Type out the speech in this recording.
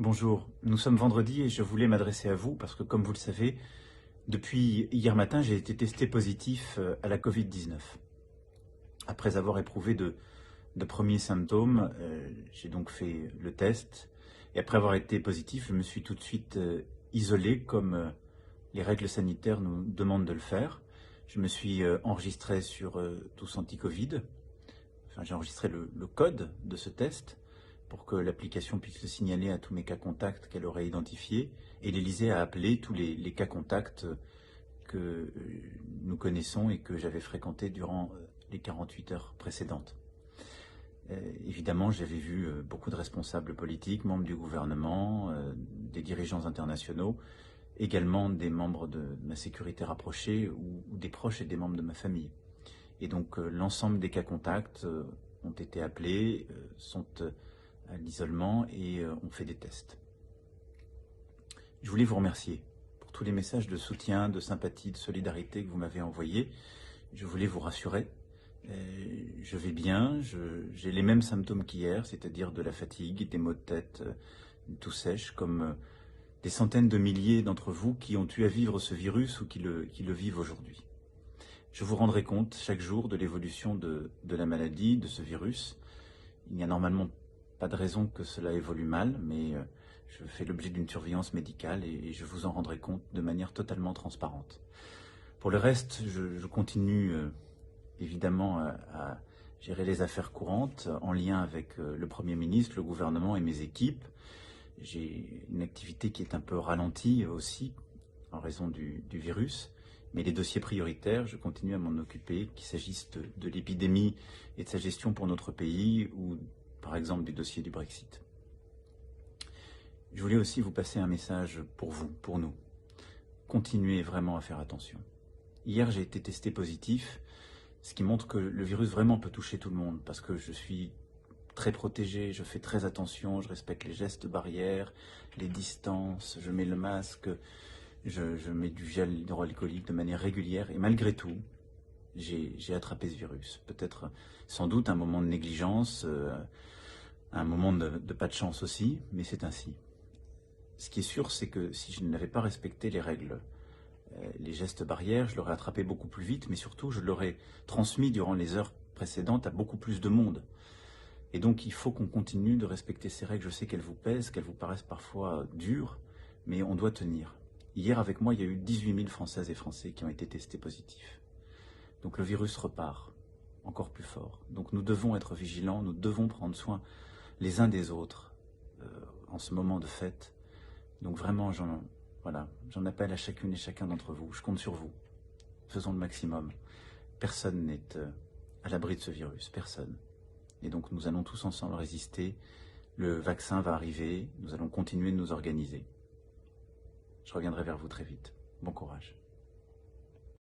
Bonjour, nous sommes vendredi et je voulais m'adresser à vous parce que, comme vous le savez, depuis hier matin, j'ai été testé positif à la Covid-19. Après avoir éprouvé de premiers symptômes, j'ai donc fait le test et après avoir été positif, je me suis tout de suite isolé comme les règles sanitaires nous demandent de le faire. Je me suis enregistré sur Tous Anti-Covid. Enfin, j'ai enregistré le code de ce test pour que l'application puisse le signaler à tous mes cas contacts qu'elle aurait identifiés, et l'Élysée a appelé tous les cas contacts que nous connaissons et que j'avais fréquentés durant les 48 heures précédentes. Évidemment, j'avais vu beaucoup de responsables politiques, membres du gouvernement, des dirigeants internationaux, également des membres de ma sécurité rapprochée ou des proches et des membres de ma famille. Et donc l'ensemble des cas contacts ont été appelés, sont à l'isolement et ont fait des tests. Je voulais vous remercier pour tous les messages de soutien, de sympathie, de solidarité que vous m'avez envoyés. Je voulais vous rassurer. Je vais bien, j'ai les mêmes symptômes qu'hier, c'est-à-dire de la fatigue, des maux de tête, tout sèche, comme des centaines de milliers d'entre vous qui ont eu à vivre ce virus ou qui le vivent aujourd'hui. Je vous rendrai compte chaque jour de l'évolution de la maladie, de ce virus. Il n'y a normalement pas de raison que cela évolue mal, mais je fais l'objet d'une surveillance médicale et je vous en rendrai compte de manière totalement transparente. Pour le reste, je continue évidemment à gérer les affaires courantes en lien avec le Premier ministre, le gouvernement et mes équipes. J'ai une activité qui est un peu ralentie aussi en raison du virus. Mais les dossiers prioritaires, je continue à m'en occuper, qu'il s'agisse de l'épidémie et de sa gestion pour notre pays ou par exemple du dossier du Brexit. Je voulais aussi vous passer un message pour vous, pour nous. Continuez vraiment à faire attention. Hier, j'ai été testé positif, ce qui montre que le virus vraiment peut toucher tout le monde parce que je suis très protégé, je fais très attention, je respecte les gestes barrières, les distances, je mets le masque, je mets du gel hydroalcoolique de manière régulière et malgré tout, j'ai attrapé ce virus. Peut-être, sans doute, un moment de négligence, un moment de pas de chance aussi, mais c'est ainsi. Ce qui est sûr, c'est que si je n'avais pas respecté les règles, les gestes barrières, je l'aurais attrapé beaucoup plus vite, mais surtout, je l'aurais transmis durant les heures précédentes à beaucoup plus de monde. Et donc, il faut qu'on continue de respecter ces règles. Je sais qu'elles vous pèsent, qu'elles vous paraissent parfois dures, mais on doit tenir. Hier, avec moi, il y a eu 18 000 Françaises et Français qui ont été testés positifs. Donc le virus repart, encore plus fort. Donc nous devons être vigilants, nous devons prendre soin les uns des autres en ce moment de fête. Donc vraiment, j'en appelle à chacune et chacun d'entre vous. Je compte sur vous. Faisons le maximum. Personne n'est à l'abri de ce virus, personne. Et donc nous allons tous ensemble résister. Le vaccin va arriver, nous allons continuer de nous organiser. Je reviendrai vers vous très vite. Bon courage.